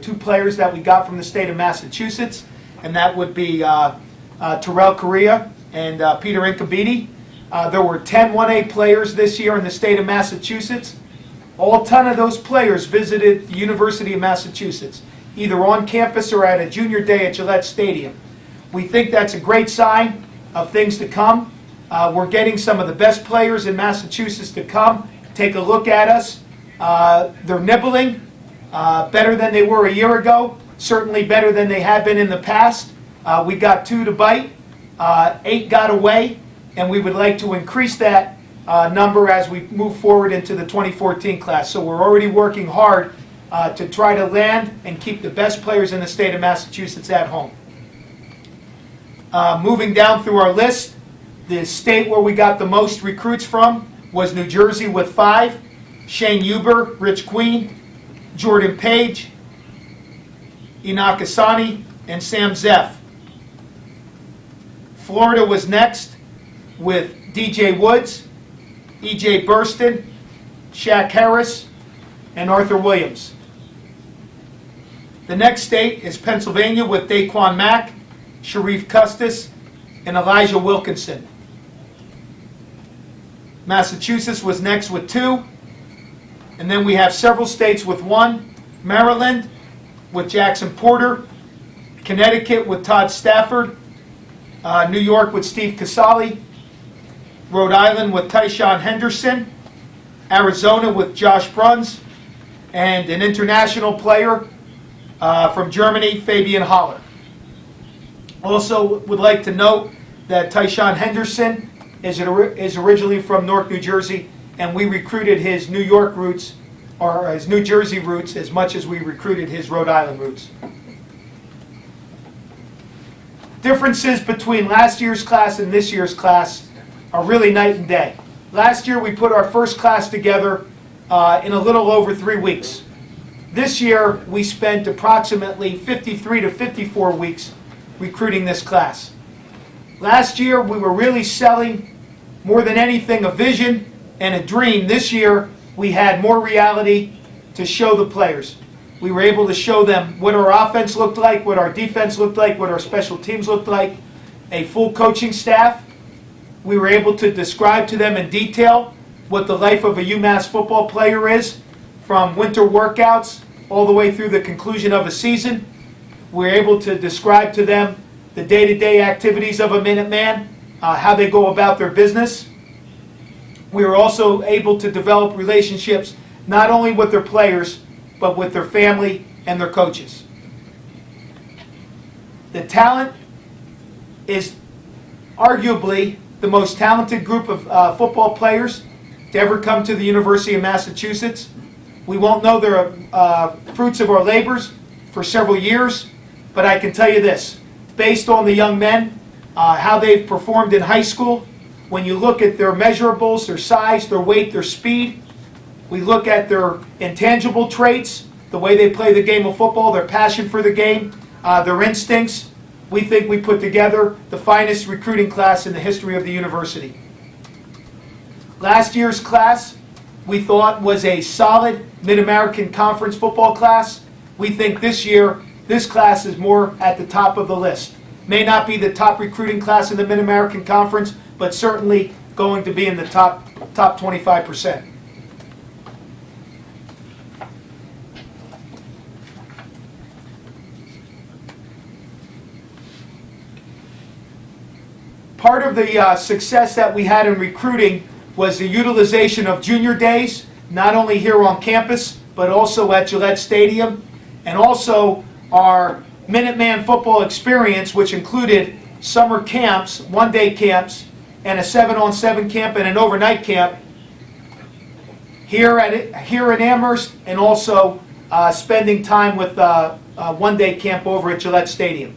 two players that we got from the state of Massachusetts, and that would be Terrell Correa and Peter Incabiti. There were 10 1A players this year in the state of Massachusetts. All 10 of those players visited the University of Massachusetts, either on campus or at a junior day at Gillette Stadium. We think that's a great sign of things to come. We're getting some of the best players in Massachusetts to come, take a look at us. They're nibbling, better than they were a year ago, certainly better than they had been in the past. We got 2 to bite, 8 got away, and we would like to increase that number as we move forward into the 2014 class. So we're already working hard to try to land and keep the best players in the state of Massachusetts at home. Moving down through our list, the state where we got the most recruits from was New Jersey with 5. Shane Huber, Rich Queen, Jordan Page, Enoch Asani, and Sam Zeff. Florida was next with DJ Woods, EJ Burston, Shaq Harris, and Arthur Williams. The next state is Pennsylvania with Daquan Mack, Sharif Custis, and Elijah Wilkinson. Massachusetts was next with 2. And then we have several states with 1. Maryland with Jackson Porter, Connecticut with Todd Stafford, New York with Steve Casali, Rhode Island with Tyshawn Henderson, Arizona with Josh Bruns, and an international player from Germany, Fabian Haller. Also would like to note that Tyshawn Henderson is originally from Newark, New Jersey, and we recruited his New York roots, or his New Jersey roots, as much as we recruited his Rhode Island roots. Differences between last year's class and this year's class are really night and day. Last year we put our first class together in a little over 3 weeks. This year we spent approximately 53 to 54 weeks recruiting this class. Last year we were really selling, more than anything, a vision and a dream. This year we had more reality to show the players. We were able to show them what our offense looked like, what our defense looked like, what our special teams looked like, a full coaching staff. We were able to describe to them in detail what the life of a UMass football player is, from winter workouts all the way through the conclusion of a season. We were able to describe to them the day-to-day activities of a Minuteman, how they go about their business. We were also able to develop relationships not only with their players, but with their family and their coaches. The talent is arguably the most talented group of football players to ever come to the University of Massachusetts. We won't know the fruits of our labors for several years, but I can tell you this, based on the young men, how they've performed in high school, when you look at their measurables, their size, their weight, their speed, we look at their intangible traits, the way they play the game of football, their passion for the game, their instincts, we think we put together the finest recruiting class in the history of the university. Last year's class, we thought, was a solid Mid-American Conference football class. We think this year, this class is more at the top of the list. May not be the top recruiting class in the Mid-American Conference, but certainly going to be in the top 25%. Part of the success that we had in recruiting was the utilization of junior days, not only here on campus, but also at Gillette Stadium, and also our Minuteman football experience, which included summer camps, one-day camps, and a 7-on-7 camp and an overnight camp here in Amherst, and also spending time with a one-day camp over at Gillette Stadium.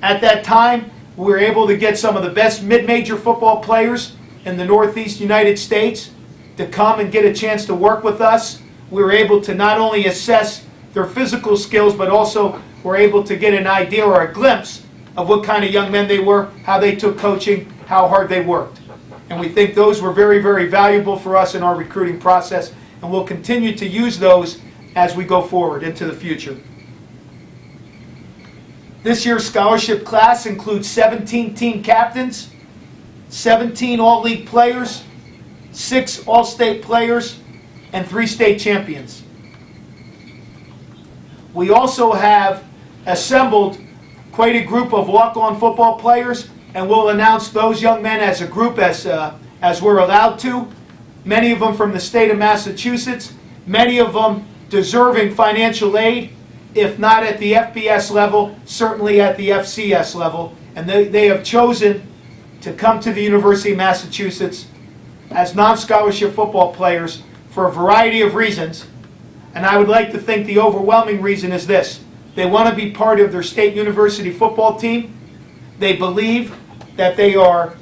At that time, we were able to get some of the best mid-major football players in the Northeast United States to come and get a chance to work with us. We were able to not only assess their physical skills, but also were able to get an idea or a glimpse of what kind of young men they were, how they took coaching, how hard they worked. And we think those were very, very valuable for us in our recruiting process, and we'll continue to use those as we go forward into the future. This year's scholarship class includes 17 team captains, 17 all-league players, 6 all-state players, and 3 state champions. We also have assembled quite a group of walk-on football players, and we'll announce those young men as a group as we're allowed to. Many of them from the state of Massachusetts, many of them deserving financial aid, if not at the FBS level, certainly at the FCS level. And they have chosen to come to the University of Massachusetts as non-scholarship football players for a variety of reasons. And I would like to think the overwhelming reason is this: they want to be part of their state university football team. They believe that they are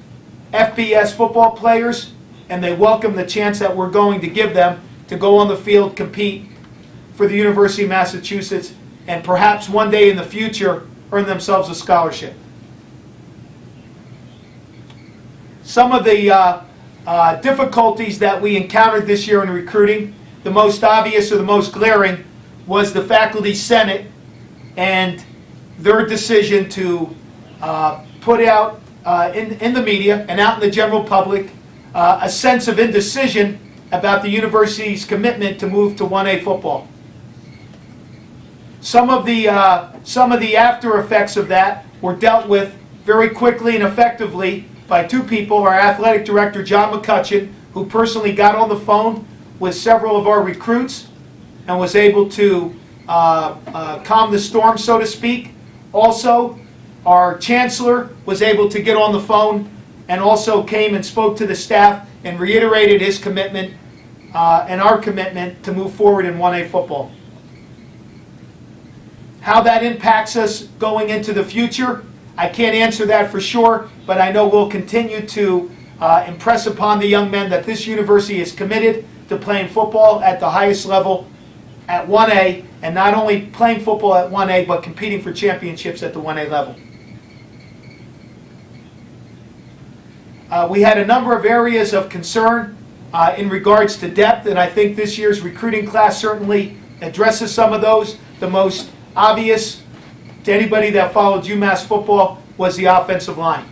FBS football players, and they welcome the chance that we're going to give them to go on the field, compete for the University of Massachusetts, and perhaps one day in the future earn themselves a scholarship. Some of the difficulties that we encountered this year in recruiting, the most obvious or the most glaring, was the Faculty Senate and their decision to put out in the media and out in the general public a sense of indecision about the university's commitment to move to 1A football. Some of the after effects of that were dealt with very quickly and effectively by 2 people: our athletic director, John McCutcheon, who personally got on the phone with several of our recruits and was able to calm the storm, so to speak. Also, our chancellor was able to get on the phone and also came and spoke to the staff and reiterated his commitment and our commitment to move forward in 1A football. How that impacts us going into the future, I can't answer that for sure, but I know we'll continue to impress upon the young men that this university is committed to playing football at the highest level at 1A, and not only playing football at 1A, but competing for championships at the 1A level. We had a number of areas of concern in regards to depth, and I think this year's recruiting class certainly addresses some of those. The most obvious to anybody that followed UMass football was the offensive line.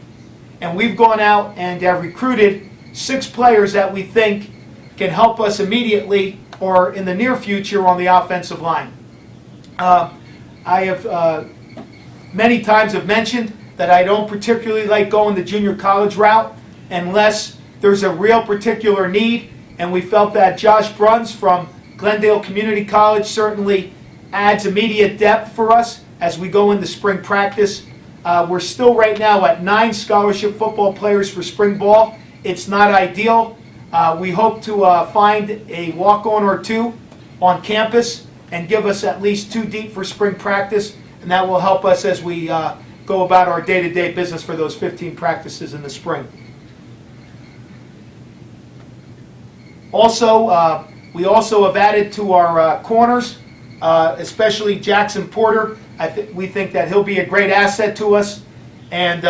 And we've gone out and have recruited 6 players that we think can help us immediately or in the near future on the offensive line. I have many times have mentioned that I don't particularly like going the junior college route unless there's a real particular need, and we felt that Josh Bruns from Glendale Community College certainly adds immediate depth for us as we go into spring practice. We're still right now at 9 scholarship football players for spring ball. It's not ideal. We hope to find a walk-on or 2 on campus and give us at least 2 deep for spring practice, and that will help us as we go about our day-to-day business for those 15 practices in the spring. Also, we also have added to our corners, especially Jackson Porter. We think that he'll be a great asset to us, and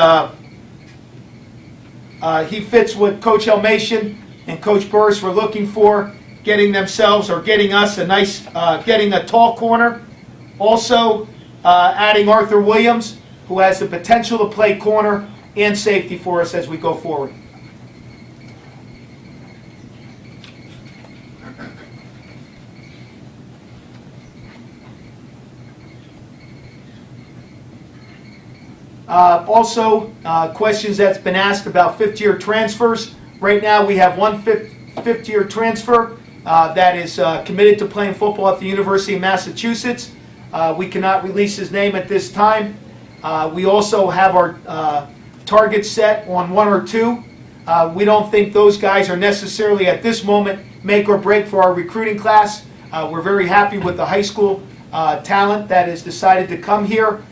he fits what Coach Helmation and Coach Burris were looking for, getting themselves or getting us a nice, getting a tall corner. Also, adding Arthur Williams, who has the potential to play corner and safety for us as we go forward. Also, questions that's been asked about fifth-year transfers. Right now we have one fifth-year transfer that is committed to playing football at the University of Massachusetts. We cannot release his name at this time. We also have our targets set on 1 or 2. We don't think those guys are necessarily at this moment make or break for our recruiting class. We're very happy with the high school talent that has decided to come here.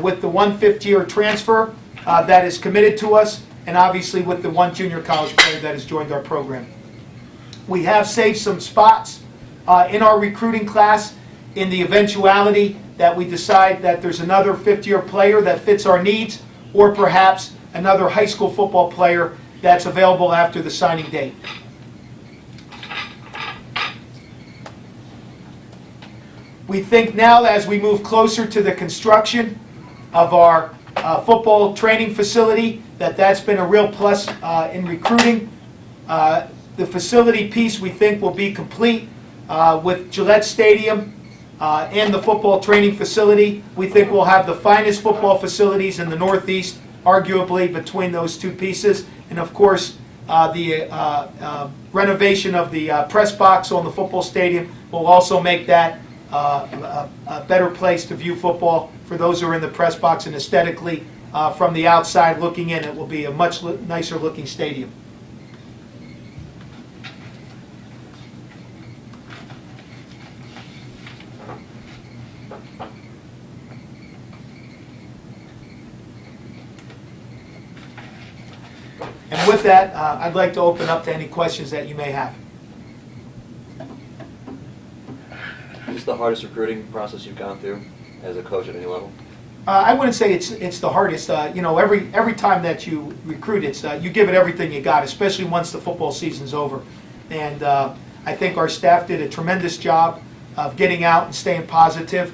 With the 1 fifth-year transfer that is committed to us, and obviously with the 1 junior college player that has joined our program. We have saved some spots in our recruiting class in the eventuality that we decide that there's another fifth-year player that fits our needs, or perhaps another high school football player that's available after the signing date. We think now, as we move closer to the construction of our football training facility, that's been a real plus in recruiting. The facility piece we think will be complete with Gillette Stadium and the football training facility. We think we'll have the finest football facilities in the Northeast, arguably, between those two pieces. And of course, the renovation of the press box on the football stadium will also make that a better place to view football for those who are in the press box, and aesthetically, from the outside looking in, it will be a much nicer looking stadium. And with that, I'd like to open up to any questions that you may have. Is this the hardest recruiting process you've gone through as a coach at any level? I wouldn't say it's the hardest. Every time that you recruit, you give it everything you got, especially once the football season's over. And I think our staff did a tremendous job of getting out and staying positive.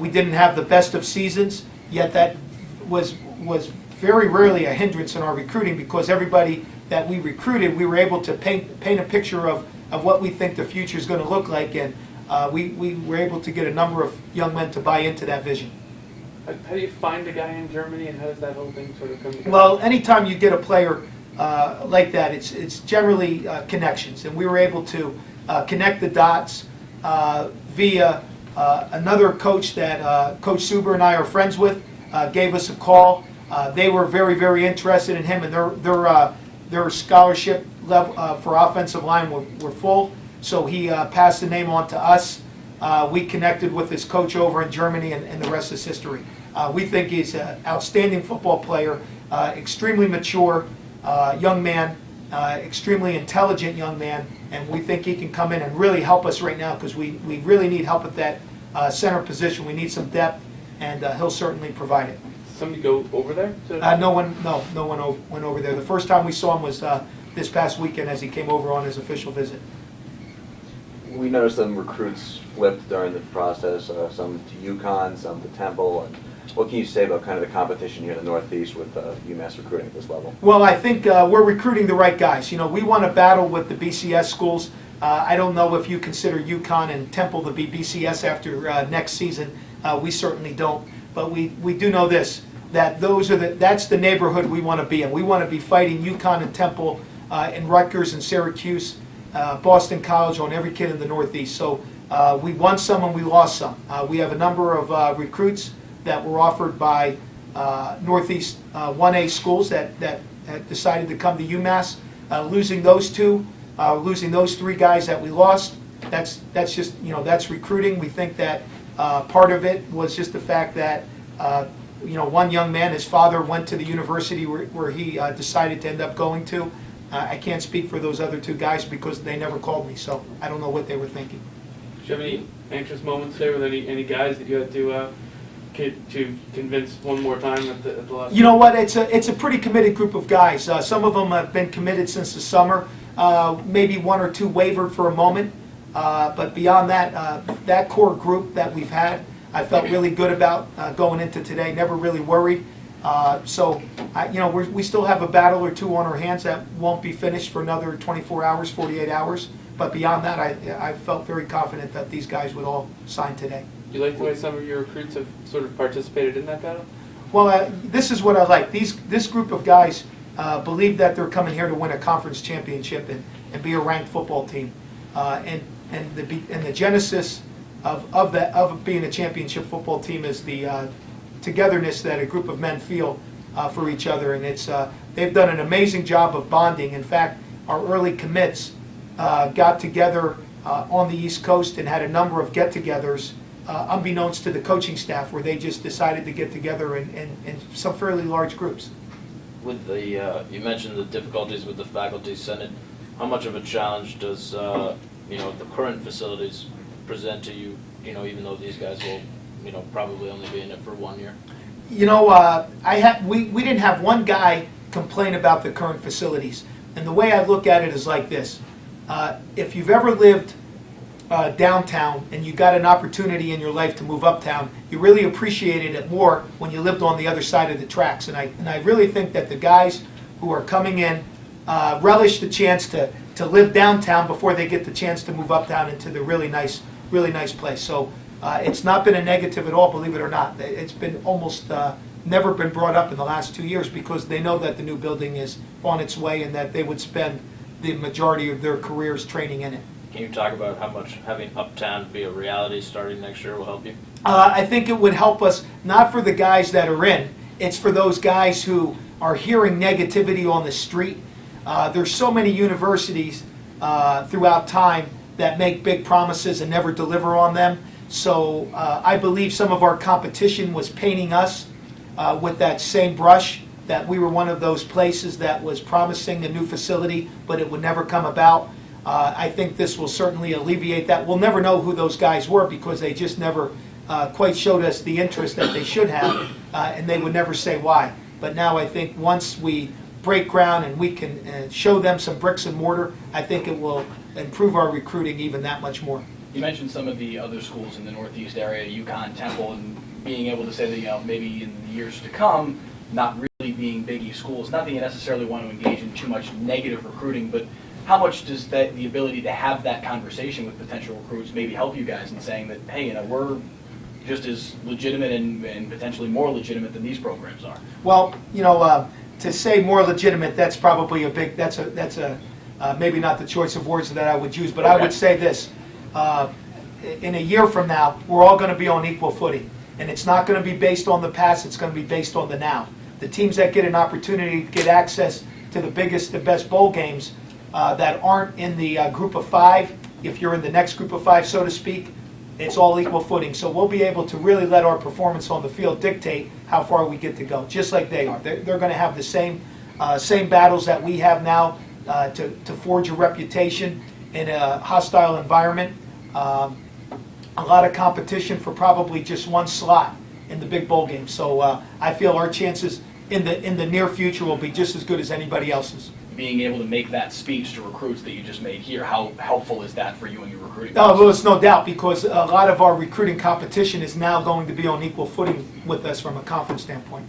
We didn't have the best of seasons, yet that was very rarely a hindrance in our recruiting, because everybody that we recruited, we were able to paint a picture of what we think the future is going to look like, and we were able to get a number of young men to buy into that vision. How do you find a guy in Germany, and how does that whole thing sort of come together? Well, anytime you get a player like that, it's generally connections, and we were able to connect the dots via another coach that Coach Suber and I are friends with. Gave us a call. They were very, very interested in him, and their scholarship level for offensive line were full. So he passed the name on to us. We connected with his coach over in Germany, and the rest is history. We think he's an outstanding football player, extremely mature young man, extremely intelligent young man, and we think he can come in and really help us right now, because we really need help at that center position. We need some depth, and he'll certainly provide it. Somebody go over there? No one went over there. The first time we saw him was this past weekend as he came over on his official visit. We noticed some recruits flipped during the process, some to UConn, some to Temple. And what can you say about kind of the competition here in the Northeast with UMass recruiting at this level? Well, I think we're recruiting the right guys. We want to battle with the BCS schools. I don't know if you consider UConn and Temple to be BCS after next season. We certainly don't. But we do know this, that that's the neighborhood we want to be in. We want to be fighting UConn and Temple and Rutgers and Syracuse, Boston College, on every kid in the Northeast. So we won some and we lost some. We have a number of recruits that were offered by Northeast 1A schools that decided to come to UMass. Losing those two, losing those three guys that we lost, that's just, that's recruiting. We think that part of it was just the fact that one young man, his father went to the university where he decided to end up going to. I can't speak for those other two guys because they never called me, so I don't know what they were thinking. Did you have any anxious moments there with any guys that you had to convince one more time at the last? You know what? It's a pretty committed group of guys. Some of them have been committed since the summer. Maybe one or two wavered for a moment, but beyond that, that core group that we've had, I felt really good about going into today. Never really worried. We still have a battle or two on our hands that won't be finished for another 24 hours, 48 hours. But beyond that, I felt very confident that these guys would all sign today. Do you like the way some of your recruits have sort of participated in that battle? Well, this is what I like. This group of guys believe that they're coming here to win a conference championship and be a ranked football team. And the genesis of being a championship football team is the togetherness that a group of men feel for each other, and they've done an amazing job of bonding. In fact, our early commits got together on the East Coast and had a number of get-togethers, unbeknownst to the coaching staff, where they just decided to get together in some fairly large groups. With the you mentioned the difficulties with the faculty senate. How much of a challenge does the current facilities present to you? Even though these guys will probably only be in it for 1 year. We didn't have one guy complain about the current facilities, and the way I look at it is like this: if you've ever lived downtown and you got an opportunity in your life to move uptown, you really appreciated it more when you lived on the other side of the tracks. And I really think that the guys who are coming in relish the chance to live downtown before they get the chance to move uptown into the really nice place. So it's not been a negative at all, believe it or not. It's been almost never been brought up in the last 2 years because they know that the new building is on its way and that they would spend the majority of their careers training in it. Can you talk about how much having Uptown be a reality starting next year will help you? I think it would help us, not for the guys that are in, it's for those guys who are hearing negativity on the street. There's so many universities throughout time that make big promises and never deliver on them. So I believe some of our competition was painting us with that same brush, that we were one of those places that was promising a new facility, but it would never come about. I think this will certainly alleviate that. We'll never know who those guys were because they just never quite showed us the interest that they should have, and they would never say why. But now I think once we break ground and we can show them some bricks and mortar, I think it will improve our recruiting even that much more. You mentioned some of the other schools in the Northeast area, UConn, Temple, and being able to say that, maybe in the years to come, not really being Big East schools. Not that you necessarily want to engage in too much negative recruiting, but how much does the ability to have that conversation with potential recruits maybe help you guys in saying that, hey, we're just as legitimate and potentially more legitimate than these programs are? Well, to say more legitimate, that's probably that's maybe not the choice of words that I would use, but okay. I would say this. In a year from now, we're all going to be on equal footing. And it's not going to be based on the past, it's going to be based on the now. The teams that get an opportunity to get access to the biggest, the best bowl games that aren't in the group of five, if you're in the next group of five, so to speak, it's all equal footing. So we'll be able to really let our performance on the field dictate how far we get to go, just like they are. They're going to have the same battles that we have now to forge a reputation in a hostile environment. A lot of competition for probably just one slot in the big bowl game. So I feel our chances in the near future will be just as good as anybody else's. Being able to make that speech to recruits that you just made here, how helpful is that for you in your recruiting? Oh, well, it's no doubt, because a lot of our recruiting competition is now going to be on equal footing with us from a conference standpoint.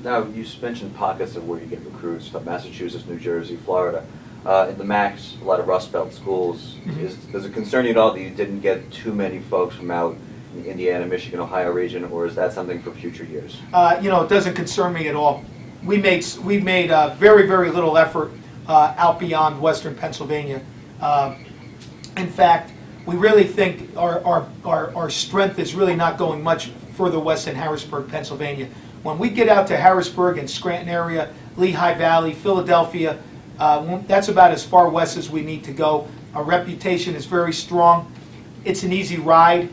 Now, you mentioned pockets of where you get recruits, Massachusetts, New Jersey, Florida. In the MACs, a lot of Rust Belt schools. Mm-hmm. Does it concern you at all that you didn't get too many folks from out in the Indiana, Michigan, Ohio region, or is that something for future years? It doesn't concern me at all. We made very, very little effort out beyond Western Pennsylvania. In fact, we really think our strength is really not going much further west than Harrisburg, Pennsylvania. When we get out to Harrisburg and Scranton area, Lehigh Valley, Philadelphia, that's about as far west as we need to go. Our reputation is very strong. It's an easy ride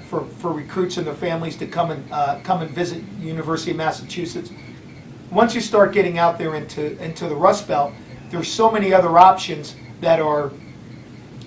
for recruits and their families to come and visit University of Massachusetts. Once you start getting out there into the Rust Belt, there's so many other options that are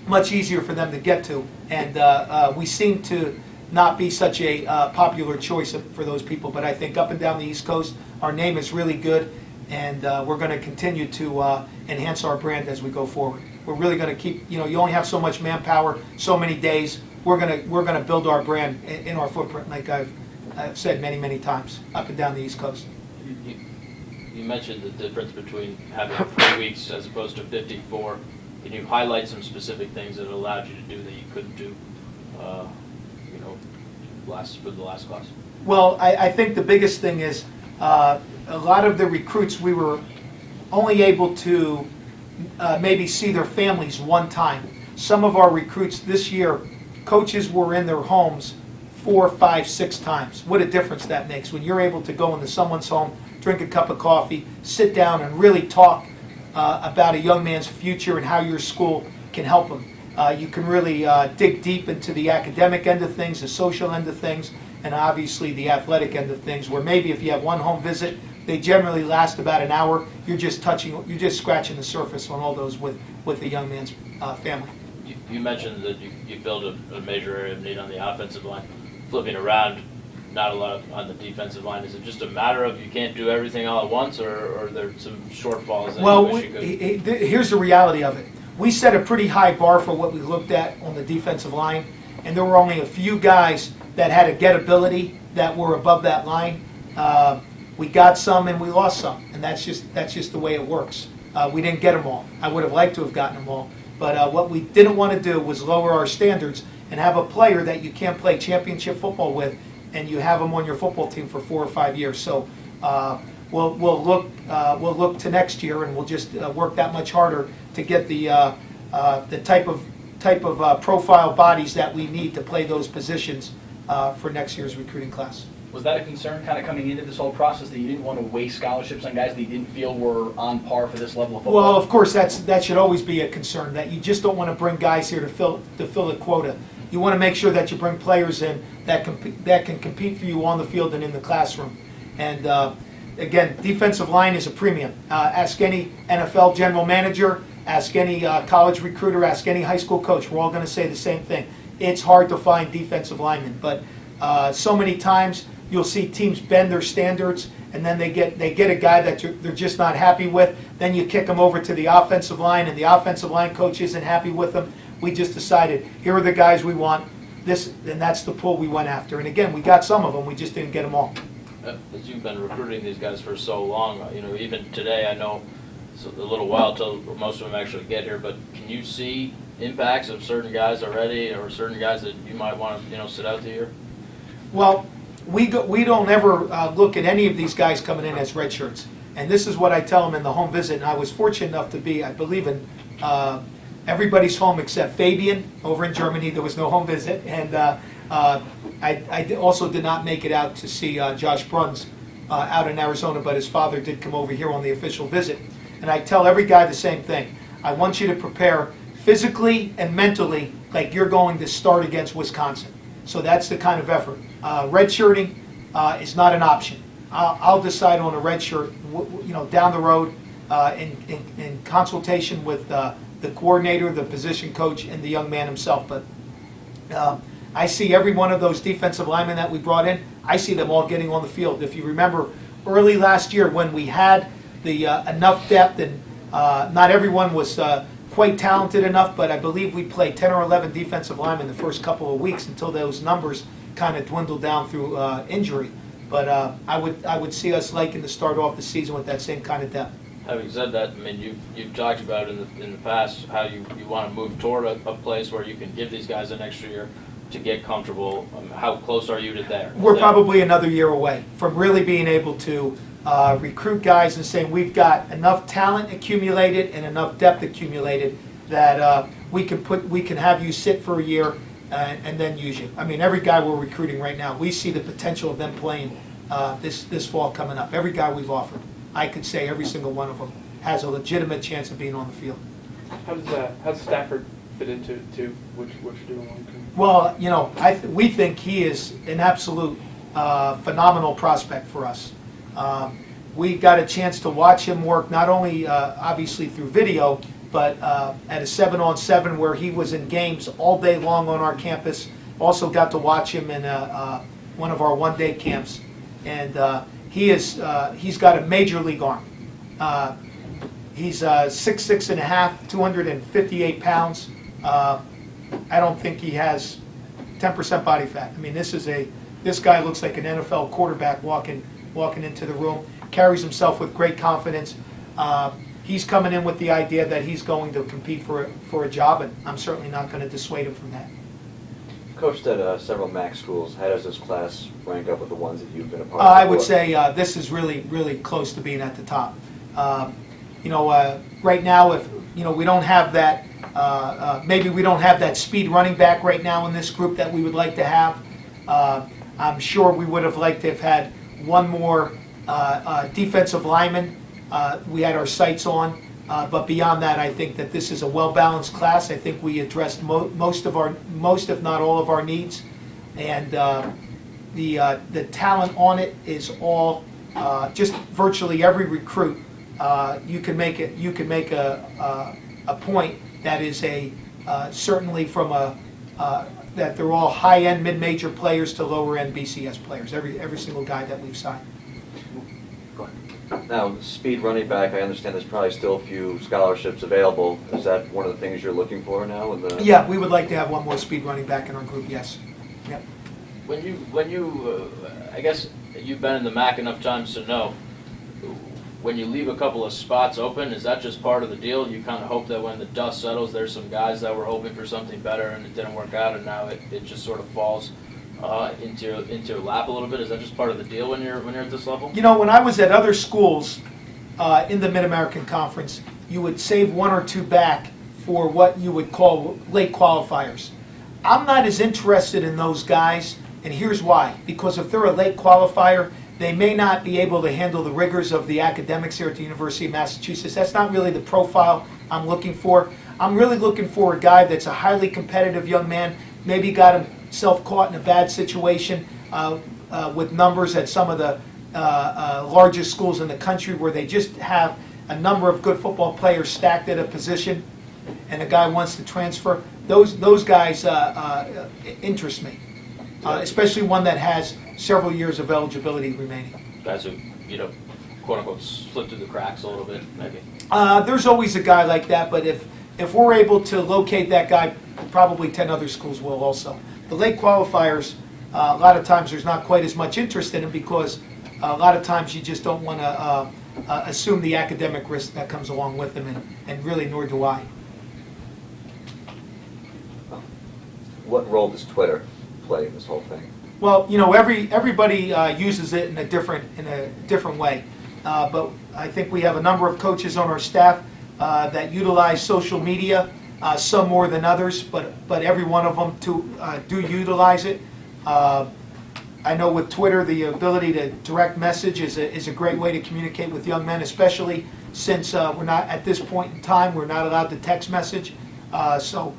much easier for them to get to, and we seem to not be such a popular choice for those people. But I think up and down the East Coast, our name is really good. And we're going to continue to enhance our brand as we go forward. We're really going to keep, you only have so much manpower, so many days. We're going to build our brand in our footprint, like I've said many, many times, up and down the East Coast. You mentioned the difference between having 3 weeks as opposed to 54. Can you highlight some specific things that allowed you to do that you couldn't do, for the last class? Well, I think the biggest thing is a lot of the recruits, we were only able to maybe see their families one time. Some of our recruits this year, coaches were in their homes 4, 5, 6 times. What a difference that makes when you're able to go into someone's home, drink a cup of coffee, sit down and really talk about a young man's future and how your school can help him. You can really dig deep into the academic end of things, the social end of things, and obviously the athletic end of things, where maybe if you have one home visit, they generally last about an hour. You're just scratching the surface on all those with the young man's family. You mentioned that you filled a major area of need on the offensive line. Flipping around, not a lot on the defensive line. Is it just a matter of you can't do everything all at once, or are there some shortfalls? Well, here's the reality of it. we set a pretty high bar for what we looked at on the defensive line, and there were only a few guys that had a gettability that were above that line. We got some and we lost some, and that's just the way it works. We didn't get them all. I would have liked to have gotten them all, but what we didn't want to do was lower our standards and have a player that you can't play championship football with, and you have them on your football team for 4 or 5 years. So we'll look to next year, and we'll just work that much harder to get the type of profile bodies that we need to play those positions for next year's recruiting class. Was that a concern kind of coming into this whole process, that you didn't want to waste scholarships on guys that you didn't feel were on par for this level of football? Well, of course, that should always be a concern, that you just don't want to bring guys here to fill a quota. You want to make sure that you bring players in that can compete for you on the field and in the classroom. And again, defensive line is a premium. Ask any NFL general manager, ask any college recruiter, ask any high school coach. We're all going to say the same thing. It's hard to find defensive linemen, but so many times you'll see teams bend their standards, and then they get a guy that they're just not happy with. Then you kick them over to the offensive line, and the offensive line coach isn't happy with them. We just decided, here are the guys we want. And that's the pool we went after. And again, we got some of them. We just didn't get them all. As you've been recruiting these guys for so long, even today, I know it's a little while till most of them actually get here, but can you see impacts of certain guys already, or certain guys that you might want to, sit out the year? Well, we don't ever look at any of these guys coming in as red shirts. And this is what I tell them in the home visit. And I was fortunate enough to be, I believe, in everybody's home except Fabian over in Germany. There was no home visit. And I also did not make it out to see Josh Bruns out in Arizona, but his father did come over here on the official visit. And I tell every guy the same thing. I want you to prepare physically and mentally like you're going to start against Wisconsin. So that's the kind of effort. Redshirting is not an option. I'll decide on a red shirt, down the road in consultation with the coordinator, the position coach, and the young man himself. But I see every one of those defensive linemen that we brought in, I see them all getting on the field. If you remember early last year when we had the enough depth, and not everyone was quite talented enough, but I believe we played 10 or 11 defensive linemen the first couple of weeks until those numbers kind of dwindled down through injury. But I would see us liking to start off the season with that same kind of depth. Having said that, I mean, you've talked about in the past how you want to move toward a place where you can give these guys an extra year to get comfortable. How close are you to there? We're probably another year away from really being able to recruit guys and saying we've got enough talent accumulated and enough depth accumulated that we can have you sit for a year and then use you. I mean, every guy we're recruiting right now, we see the potential of them playing this fall coming up. Every guy we've offered, I could say every single one of them has a legitimate chance of being on the field. How does Stafford fit into what you're doing long term? Well, we think he is an absolute phenomenal prospect for us. We got a chance to watch him work not only obviously through video, but at a 7-on-7 where he was in games all day long on our campus. Also got to watch him in one of our one-day camps, and he's got a major league arm. He's 6'6.5", 258 pounds. I don't think he has 10% body fat. I mean, this guy looks like an NFL quarterback walking into the room. Carries himself with great confidence. He's coming in with the idea that he's going to compete for a job, and I'm certainly not going to dissuade him from that. Coached at several MAC schools. How does this class rank up with the ones that you've been a part of? I would say this is really, really close to being at the top. Right now, if we don't have that, maybe we don't have that speed running back right now in this group that we would like to have. I'm sure we would have liked to have had one more defensive lineman we had our sights on. But beyond that, I think that this is a well-balanced class. I think we addressed most, if not all, of our needs, and the talent on it is all just virtually every recruit. You can make a point that is certainly from that they're all high-end mid-major players to lower-end BCS players. Every single guy that we've signed. Go ahead. Now, speed running back, I understand there's probably still a few scholarships available. Is that one of the things you're looking for now? In the Yeah, we would like to have one more speed running back in our group, yes. Yep. When you, I guess you've been in the MAC enough times to know, when you leave a couple of spots open, is that just part of the deal? You kind of hope that when the dust settles, there's some guys that were hoping for something better and it didn't work out, and now it just sort of falls into your lap a little bit. Is that just part of the deal when you're at this level? You know, when I was at other schools in the Mid-American Conference, you would save one or two back for what you would call late qualifiers. I'm not as interested in those guys, and here's why. Because if they're a late qualifier, they may not be able to handle the rigors of the academics here at the University of Massachusetts. That's not really the profile I'm looking for. I'm really looking for a guy that's a highly competitive young man, maybe got himself caught in a bad situation with numbers at some of the largest schools in the country where they just have a number of good football players stacked at a position, and a guy wants to transfer. Those guys interest me, especially one that has several years of eligibility remaining. Guys who, quote unquote, slip through the cracks a little bit, maybe. There's always a guy like that, but if we're able to locate that guy, probably 10 other schools will also. The late qualifiers, a lot of times there's not quite as much interest in them because a lot of times you just don't want to assume the academic risk that comes along with them, and really nor do I. what role does Twitter play in this whole thing? Well, everybody uses it in a different way, but I think we have a number of coaches on our staff that utilize social media, some more than others, but every one of them do utilize it. I know with Twitter, the ability to direct message is a great way to communicate with young men, especially since we're not, at this point in time, we're not allowed to text message. So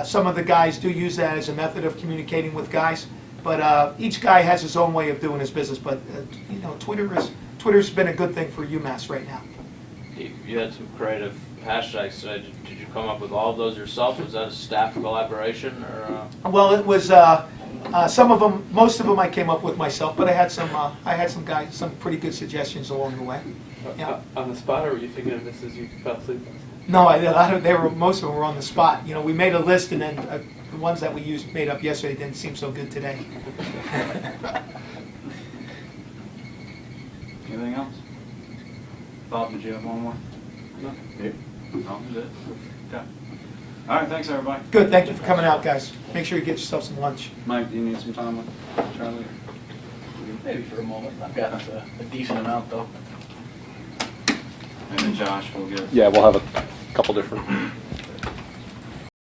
some of the guys do use that as a method of communicating with guys. But each guy has his own way of doing his business. But Twitter's been a good thing for UMass right now. You had some creative hashtags today. Did you come up with all of those yourself? Was that a staff collaboration, or? Well, it was some of them. Most of them I came up with myself, but I had some guys, some pretty good suggestions along the way. Yeah. On the spot, or were you thinking of this as you fell asleep? No, most of them were on the spot. We made a list, and then the ones that we made up yesterday didn't seem so good today. Anything else? Bob, did you have one more? No. Yeah. No, you did. Okay. All right, thanks everybody. Good, thank you for coming out, guys. Make sure you get yourself some lunch. Mike, do you need some time with Charlie? Maybe for a moment. I've got a decent amount though. And then Josh will get. Yeah, we'll have a couple different